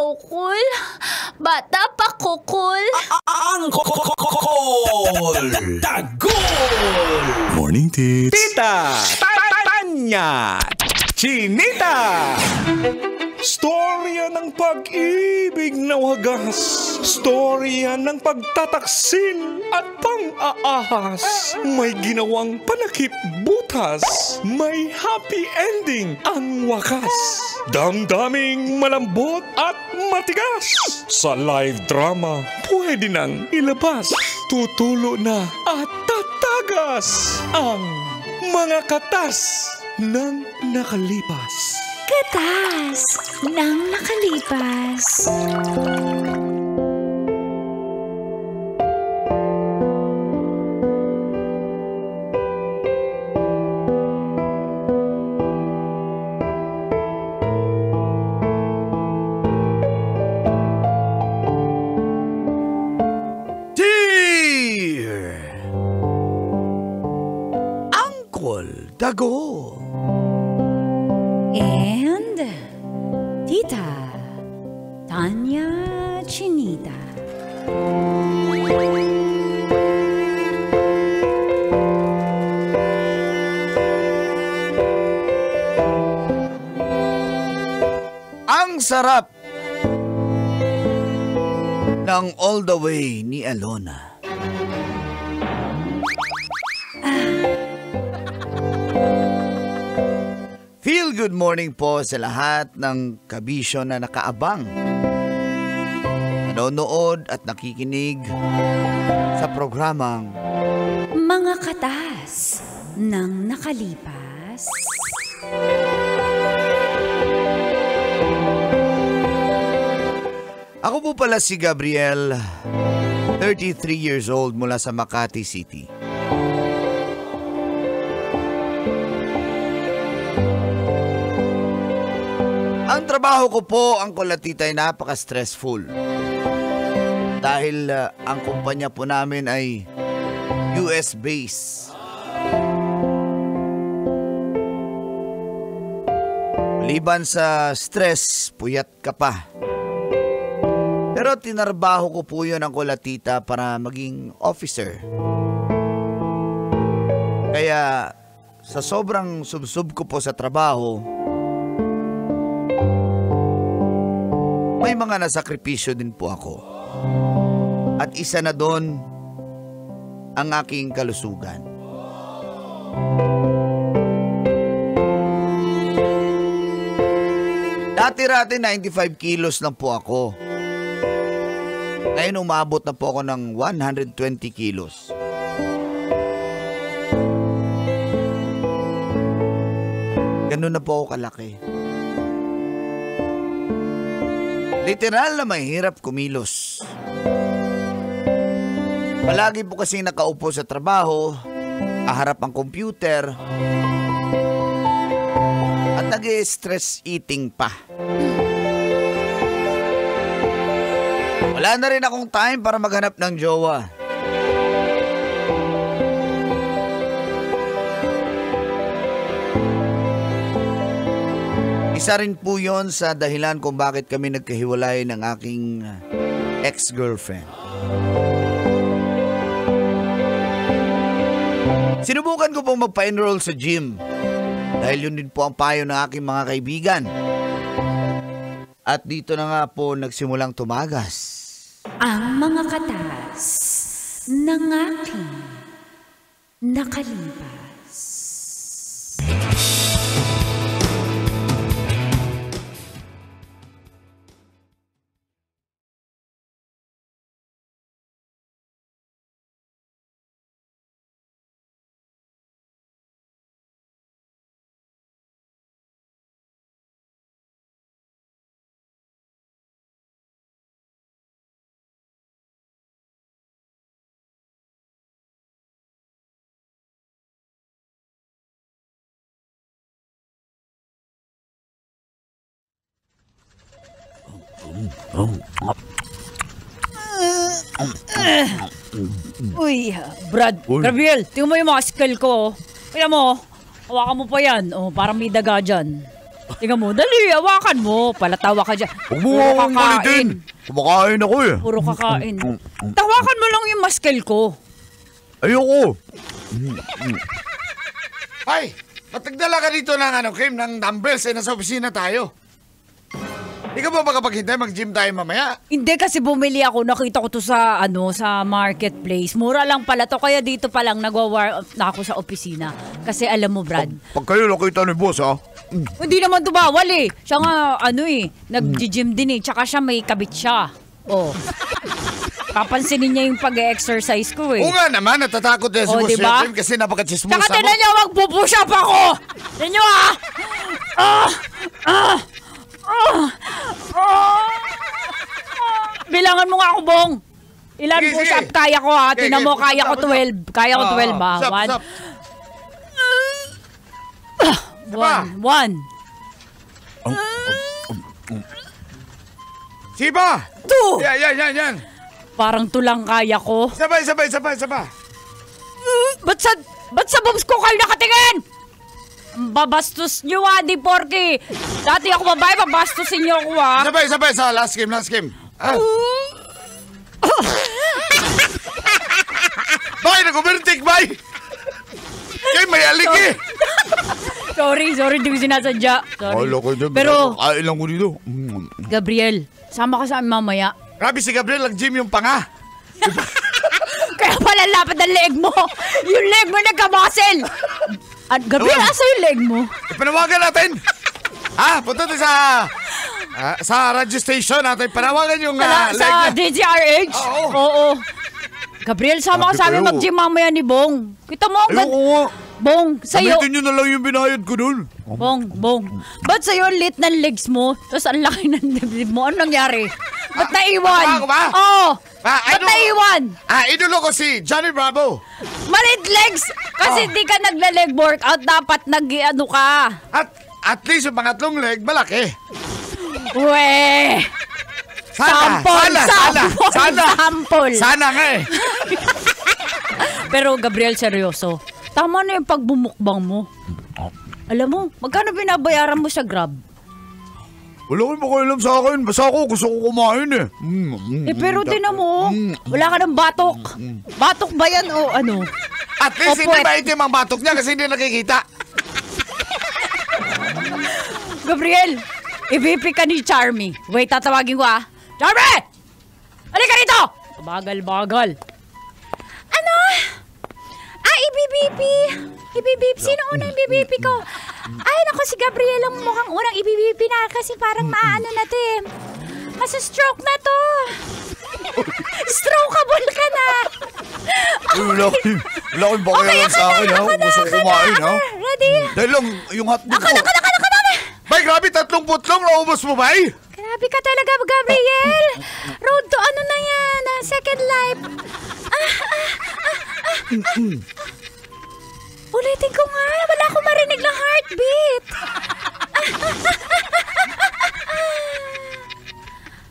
Ukol. Bata pa kukul. Ang Dagol! Morning, Tits. Tita! Tanya! Chinita! Storya ng pag-ibig na wagas. Storya ng pagtataksil at pang-aahas. May ginawang panakip butas. May happy ending ang wakas. Damdaming malambot at matigas. Sa live drama, pwede nang ilabas. Tutulo na at tatagas ang mga katas ng nakalipas. Katas ng nakalipas. Dear Uncle Dago And Tita Tanya Chinita. ang sarap ng All the Way ni Alona. Feel good morning po sa lahat ng kabisyo na nakaabang, nanonood at nakikinig sa programang Mga katas ng nakalipas. Ako po pala si Gabriel, 33 years old mula sa Makati City. Ang trabaho ko po, ang kulatita, ay napaka-stressful. Dahil ang kumpanya po namin ay US base. Liban sa stress, puyat ka pa. Pero tinarbaho ko po yun ang kulatita para maging officer. Kaya sa sobrang subsub ko po sa trabaho, may mga nasakripisyo din po ako. At isa na doon ang aking kalusugan. Dati-rati 95 kilos lang po ako. Ngayon umabot na po ako ng 120 kilos. Ganun na po ako kalaki. Literal na mahirap kumilos. Palagi po kasi nakaupo sa trabaho, kaharap ang computer, at nag-stress eating pa. Wala na rin akong time para maghanap ng jowa. Isa rin po yon sa dahilan kung bakit kami nagkahiwalay ng aking ex-girlfriend. Sinubukan ko pong magpa-enroll sa gym dahil yun din po ang payo ng aking mga kaibigan. At dito na nga po nagsimulang tumagas Ang mga katas ng aking nakalipas. Uy, Brad, Gabriel, tingnan mo yung mga skill ko. Kaya mo, hawakan mo pa yan. Oh, parang may daga dyan. Tingnan mo, dali, hawakan mo. Palatawa ka dyan. Huwag mo akong kulitin. Kumakain ako eh. Puro kakain. Tawakan mo lang yung muscle ko. Ayoko. Ay, patagdala ka dito ng Kim, ng dumbbells nasa opisina tayo. Di ka ba makapaghintay? Mag-gym tayo mamaya. Hindi kasi bumili ako, nakita ko to sa sa marketplace. Mura lang pala to, kaya dito pa lang nagwa-war na ako sa opisina. Kasi alam mo, Brad. Pag kayo nakita ni boss ha? Hindi naman to bawal eh. Siya nga nag-gym din eh. Tsaka siya may kabit siya. Oh. Papansinin niya yung pag-exercise ko eh. Oo nga naman, natatakot na si Boss diba? Kim kasi napaka-chismosa mo. Tsaka tinan niyo, magpupush up ako! Tinan niyo Bilangan mo nga ako, Bong. Ilan Sige, push sige. up kaya ko ha? Sige, Tinan mo, sige, kaya ko push up, 12. Kaya ko 12 ba? Stop, stop. One. Siba! 2. Yan. Parang tulang kaya ko. Sabay. Ba't sa boobs ko kayo nakatingin? Babastos nyo di porky. Dati ako babae, babastusin nyo ako Sabay sa last game. Ah. Bay, nag-overtake, bay! Kay, may alik eh! Sorry, di ko sinasadya. Sorry. Pero, kain lang ko dito. Gabriel, sama ka sa amin mamaya. Grabe si Gabriel, nag-gym yung panga. Kaya pala lapad ang leg mo. Yung leg mo nagka-muscle. At Gabriel, asa yung leg mo? Ipanawagan natin! Punta tayo sa radio station natin. Panawagan yung leg Sa niya. DZRH? Oo. Gabriel, sama ka sa amin kayo. mag-gym mamaya ni Bong. Kita mo, Ayoko nga. Bong, sa'yo. Gamitin nyo na lang yung binayad ko dun. Bong. Ba't sa'yo ang lit ng legs mo? Tapos ang laki ng dibdib mo. Anong nangyari? Ba't naiwan? Ako ba? Oo. Ba't Ano? naiwan? Idolo ko si Johnny Bravo. Malit legs! Kasi di ka nagla-leg workout. Dapat nag-ano ka. At least yung pangatlong leg, malaki. Weh! Sample! Sana nga eh. Pero Gabriel, seryoso. Tama na yung pagbumukbang mo. Alam mo, magkano binabayaran mo sa Grab? Wala ko makialam sa akin. Basta ako gusto ko kumain eh. Pero tinan mo, wala ka ng batok. Batok ba yan o ano? At least Opo, hindi ba itim ang batok niya kasi hindi nakikita. Gabriel, i-VP ka ni Charmy. Wait, tatawagin ko Charmy! Halika rito! Bagal. Ano? IBBP! IBBP? Sino unang IBBP ko? Ay, naku, si Gabriel ang mukhang unang IBBP na kasi parang maano na to eh. Masa-stroke na to. Strokeable ka na. Wala kang pakialam sa akin ha. Gusto ko kumain ha. Ready? Dahil lang yung hotdog ko. Ako na. Bay, grabe, 3 putlong, naubos mo, bay? Grabe ka talaga, Gabriel. Road to ano na yan, second life. Ulitin ko nga, wala akong marinig na heartbeat.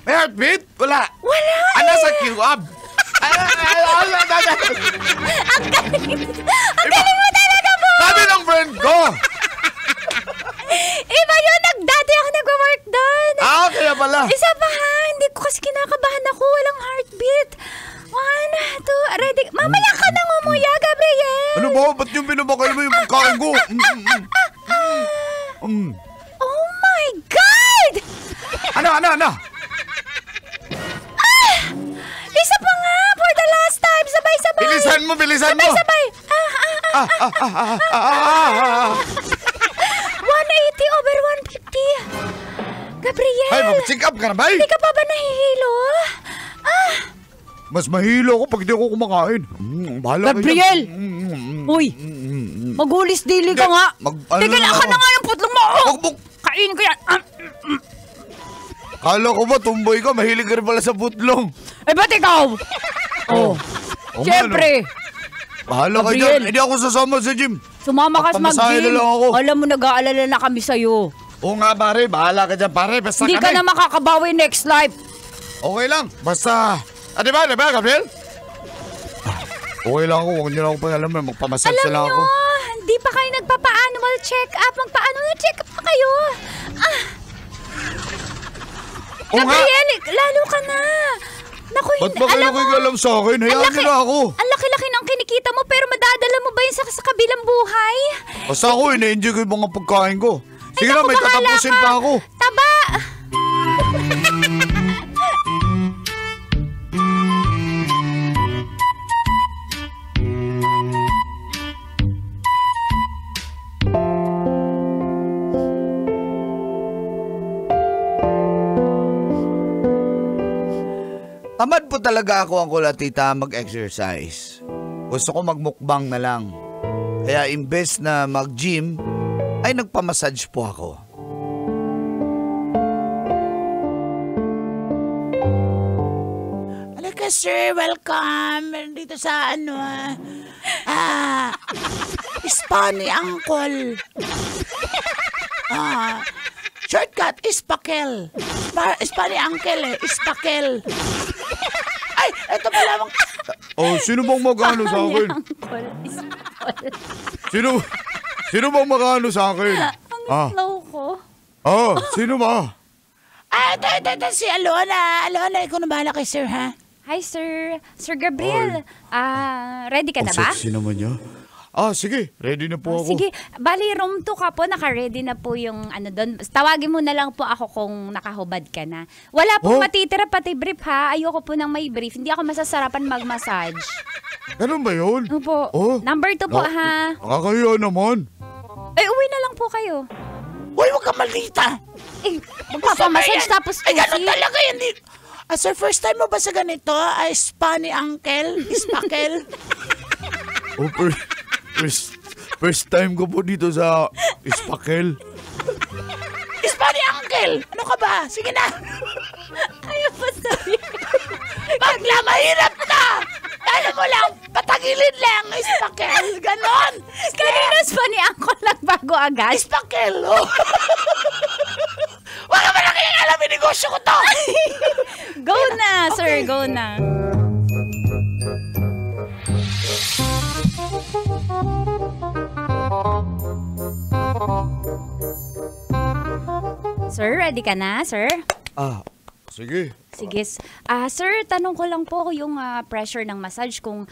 May heartbeat? Wala. Wala Nasa Q-Ab. Ang galing mo talaga, Bo. Sabi ng friend ko. Iba yun, dati ako nag-work doon. Kaya pala. Isa pa ha, hindi ko kasi kinakabahan ako, walang heartbeat. 1, 2, ready. Mamaya ka nang umuya, Gabriel. Ano ba? Ba't yung binabakal mo yung pagkain ko? Oh my God! Ano? Isa pa nga, for the last time, sabay-sabay. Bilisan mo. Sabay-sabay. 180 over 150. Gabriel, Ay, mag-check up ka na, bay? hindi ka pa ba nahihilo? Mas mahilo ako pag di ako kumakain. Bahala ka Gabriel! dyan. Uy! Magulis dili ka nga! ano Tigil na ka ako? na nga yung putlong mo! Buk. Kainin ko yan! Kala ko ba tumboy ka? Mahilig ka rin pala sa butlong. Eh, ba't ikaw? Oo Siyempre! Bahala ka Gabriel. dyan. Hindi ako sasama sa gym. Sumama ka sa Magpamasahe mag-gym. na lang ako. Alam mo, nag-aalala na kami sa'yo. Oo nga, pare. Bahala ka dyan, pare. Basta Hindi ka kami. na makakabawi next life. Okay lang. Basta... di ba, Gabriel? Okay lang ako. Huwag niyo na ako pangalaman. Magpamassage Alam na lang ako. nyo, Di pa kayo nagpapa-annual check-up. Magpa-annual check-up pa kayo. O nga, Gabriel, lalo ka na. Naku, ba't ba kayo nakikialam sa akin? Hayaan niyo na ako. Ang laki-laki ng kinikita mo, pero madadala mo ba yun sa kabilang buhay? Basta ako, ina-enjoy ko yung mga pagkain ko. Sige na, naku, may bahala tatapusin ka. pa ako. Taba! Tamad po talaga ako, Uncle at Tita, mag-exercise. Gusto ko magmukbang na lang. Kaya imbes na mag-gym, ay nagpamassage po ako. Halika sir, welcome dito sa spa ni Uncle. Shortcut, Ispakel. Spa ni Uncle Ispakel. Ay, ito pala bang... Oh, sino bang mag-ano sa akin? Sino bang mag-ano sa akin? Ang flow ko. Sino ba? Ito si Alona. Alona, ikaw na bahala kay sir, ha? Hi, sir. Sir Gabriel. Ready ka na ba? Sexy naman niya. Sige. Ready na po ako. Sige, bali room 2 ka po, naka-ready na po yung doon. Tawagin mo na lang po ako kung nakahubad ka na. Wala pong matitira pati brief ha. Ayoko po ng may brief. Hindi ako masasarapan mag-massage. Ganun ba yun? Opo. Number 2 po ha. Nakakahiya naman. Uwi na lang po kayo. Uy, huwag ka maldita. Magpapamassage tapos Ay, ganun tusi. talaga yan. Sir, first time mo ba sa ganito? Spa ni Uncle? Ispakel? First time ko po dito sa Ispakel. Spa ni Uncle? Ano ka ba? Sige na. Ayaw pa sabihin. Bagla, mahirap na. Alam mo lang, patagilid lang. Ispakel. Ganon. Kanina pa ni Uncle nagbago agad. Ispakel. Oh. Wag ka ba nakikialam yung negosyo ko to? Go na, sir. Go na. Sir, ready ka na, sir? Sige. Sige. Sir, tanong ko lang po yung pressure ng massage kung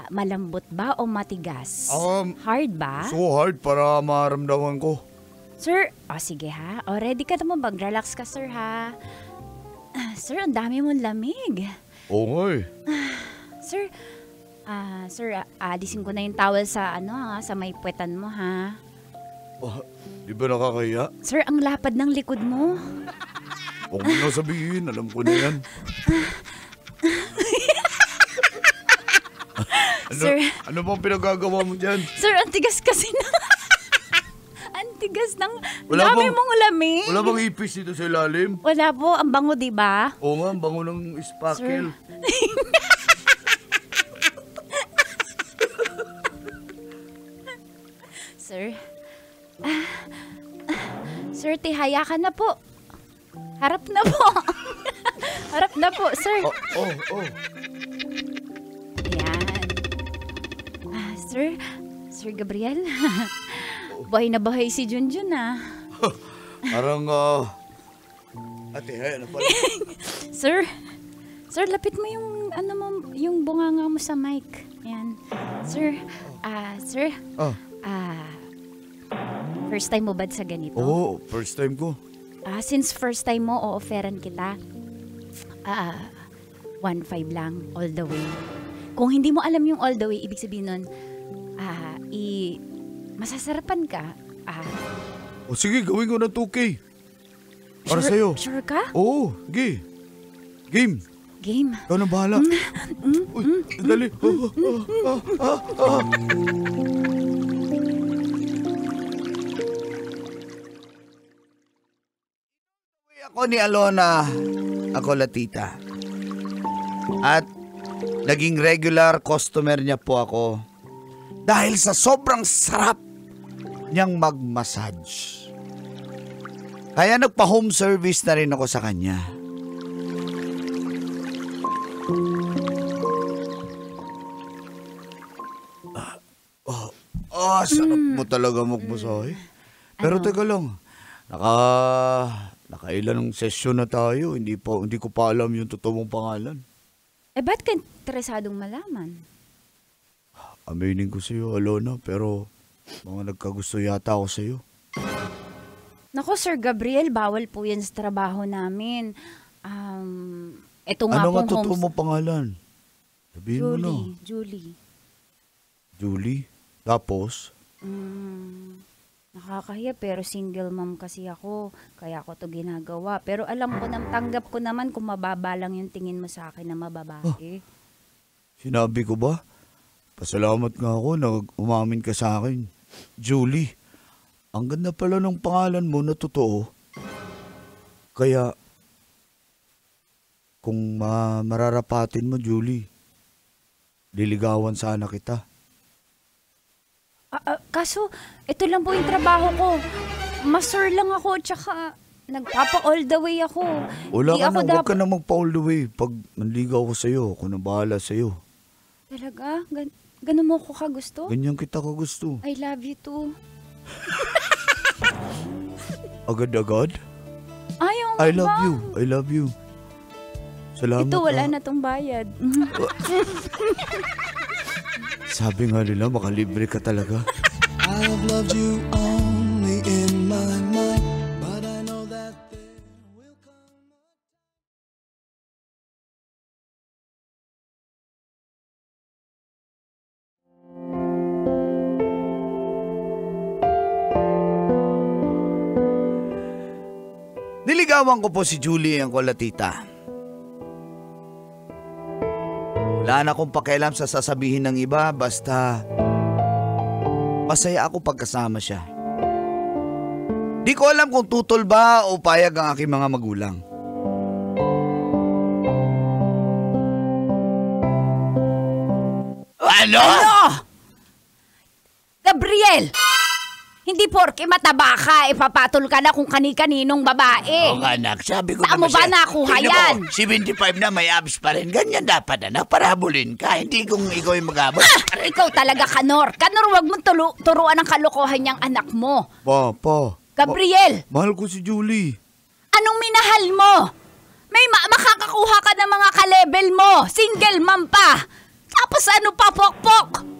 malambot ba o matigas? Hard ba? So hard para maramdaman ko. Sir, sige ha. Ready ka naman, mag-relax ka, sir ha. Sir, ang dami mong lamig. Oo nga eh. Sir, alisin ko na yung towel sa sa may puwetan mo ha. Di ba nakakahiya? Sir, ang lapad ng likod mo. Huwag mo na sabihin, alam ko na yan. Sir, Ano bang pinagagawa mo dyan? sir, ang tigas kasi na. Ang tigas ng Wala dami bang- mong lamig. Wala bang ipis dito sa ilalim? Wala po, ang bango, di ba? Oo nga, ang bango ng Ispakel. Sir, sir, tihaya ka na po. Harap na po. Harap na po, sir. Oh. Ayan. Sir Gabriel. Bahay na bahay si Junjun Parang, ate, ano pala? Sir, lapit mo yung yung bunganga mo sa mic. Ayan. Sir, first time mo ba sa ganito? Oo, first time ko. Since first time mo, o-offeran kita. 1.5 lang, all the way. Kung hindi mo alam yung all the way, ibig sabihin nun, masasarapan ka. O sige, gawin ko ng 2K. Para sa'yo. Sure ka? Oo, sige. Game. Game. Ikaw na bahala. Uy, dali. Ako ni Alona, ako Latita. At naging regular customer niya po ako dahil sa sobrang sarap niyang mag-massage. Kaya nagpa-home service na rin ako sa kanya. Sarap mo talaga magmasahe. Pero teka lang, nakailan session na tayo. Hindi ko pa alam yung totoong pangalan. Ba't ka interesadong malaman? Aminin ko sa'yo, Alona, pero mga nagkagusto yata ako sa'yo. Nako, Sir Gabriel, bawal po yan sa trabaho namin. Ito nga Ano pong nga totoo mo pangalan? Sabihin mo na. Julie. Julie? Tapos? Nakakahiya pero single mom kasi ako. Kaya ako to ginagawa. Pero alam ko, tanggap ko naman kung mababa lang yung tingin mo sa akin na mababae. Sinabi ko ba? Pasalamat nga ako na umamin ka sa akin. Julie, ang ganda pala ng pangalan mo na totoo. Kaya, kung mararapatin mo, Julie, liligawan sana kita. Kaso, ito lang po yung trabaho ko. Master lang ako, tsaka nagpapa all the way ako. Wala ka na, huwag ka na magpa all the way. Pag manligaw ko sa'yo, ako na bahala sa'yo. Talaga? Ganun mo ko kagusto? Ganyan kita kagusto. I love you too. Agad-agad? Ayaw I love you. I love you. Salamat. Ito, wala na tong bayad. Sabi nga nila, makalibre ka talaga. I have loved you only in my mind, but I know that there will come a... Niligawan ko po si Julie ang kolatita. Wala na akong pakialam sa sasabihin ng iba, basta masaya ako pagkasama siya. Di ko alam kung tutol ba o payag ang aking mga magulang. Ano? Gabriel! Hindi porke mataba ka, ipapatol ka na kung kani-kaninong babae. Oo, anak, sabi ko Saan mo ba nakuha yan? 75 na may abs pa rin. Ganyan dapat, anak, para habulin ka. Hindi kung ikaw yung mag-abot. Ikaw talaga, Kanor. Kanor, wag mong turuan ang kalokohan niyang anak mo. Pa. Gabriel! Mahal ko si Julie. Anong minahal mo? May makakakuha ka ng mga ka-level mo. Single mom pa. Tapos ano pa, pokpok?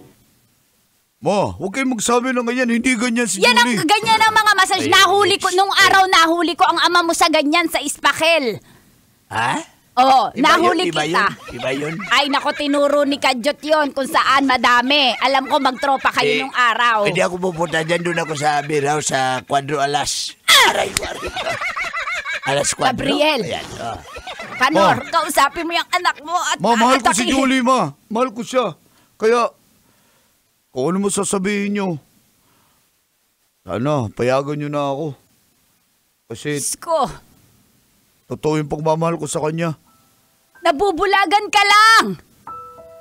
Ma, huwag kayong magsabi ng ganyan. Hindi ganyan si Yan ang Julie. ganyan ang mga massage. Nahuli ko, nung araw nahuli ko ang ama mo sa ganyan sa Ispakel. Ha? Oo, Iba nahuli yun, iba kita. Yun, iba yun. Ay, nako, tinuro ni Kadyot yon kung saan madami. Alam ko magtropa kayo nung araw. Hindi ako pupunta dyan. Doon ako sa Biraw sa Cuadro Alas. Aray ko. Alas Cuadro. Gabriel. Ayan, oh. Kanor, kausapin mo yung anak mo at Ma, mahal ko si atake. Julie, ma. Mahal ko siya. Kaya, kung ano mo sasabihin nyo, sana, payagan nyo na ako. Kasi, Diyos ko, totoo yung pagmamahal ko sa kanya. nabubulagan ka lang.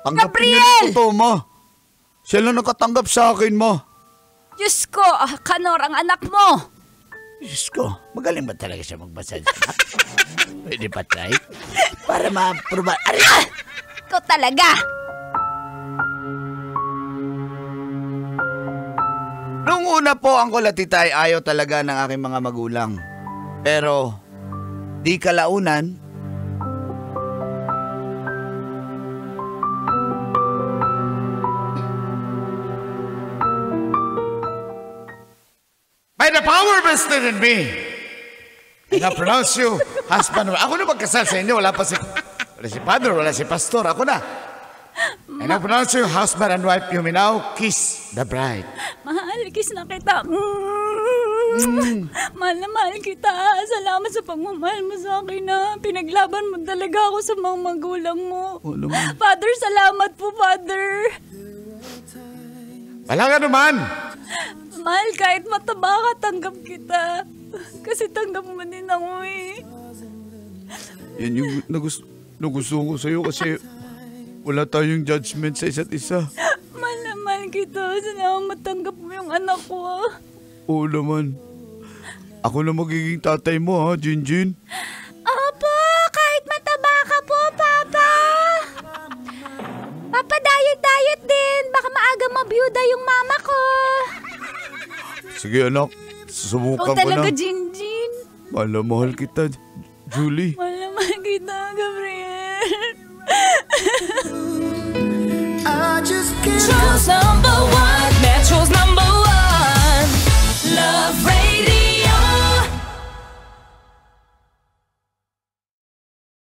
Tanggapin niya Gabriel! na totoo, ma. Siya lang nakatanggap sa akin, ma. Diyos ko, Kanor, ang anak mo. Diyos ko, magaling ba talaga siya magbasad? Pwede pa try? Para ma-proba. Aray! Ikaw talaga. Nung una po, ang kolatita ay ayaw talaga ng aking mga magulang. Pero, di kalaunan, By the power vested in me, and I pronounce you husband. Ako na magkasal sa inyo. Wala si father, wala si pastor. Ako na. And I pronounce you husband and wife. You may now kiss the bride. Mahal, kiss na kita. Mahal na mahal kita. Salamat sa pagmamahal mo sa akin na pinaglaban mo talaga ako sa mga magulang mo. Father, salamat po, Father. Wala ka naman. Mahal, kahit mataba ka, tanggap kita. Kasi tanggap mo din ako eh. yan yung nagusto ko sa'yo kasi wala tayong judgment sa isa't isa. Mahal na mahal kita. Salamat tanggap mo yung anak ko. Oo naman. Ako na magiging tatay mo, ha, Jinjin? Opo, kahit mataba ka po, Papa. Papa, diet din. Baka maaga talaga mabiyuda yung mama ko. Sige anak, Ikaw susubukan ko talaga, na. Jinjin. Mahal kita, Julie. Wala man kita, Gabriel.